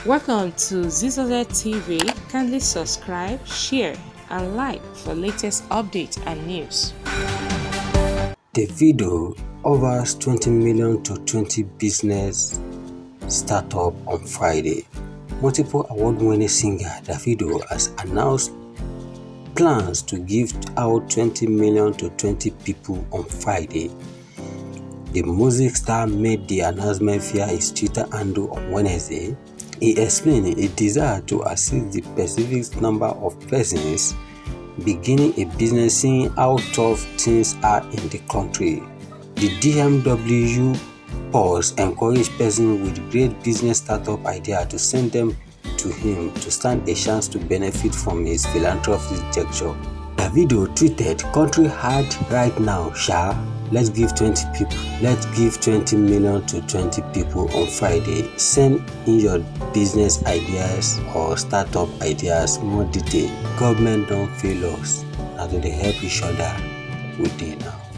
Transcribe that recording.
Welcome to Zisodel TV. Kindly subscribe, share, and like for latest updates and news. Davido offers 20 million to 20 business startup on Friday. Multiple award-winning singer Davido has announced plans to give out 20 million to 20 people on Friday. The music star made the announcement via his Twitter handle on Wednesday. He explained a desire to assist the specific number of persons beginning a business, seeing how tough things are in the country. The DMW pause encouraged persons with great business startup idea to send them to him to stand a chance to benefit from his philanthropic gesture. Davido tweeted, "Country hard right now, sha. Let's give 20 people. Let's give 20 million to 20 people on Friday. Send in your business ideas or startup ideas, more detail. Government don't fail us. Now to help each other we dey now."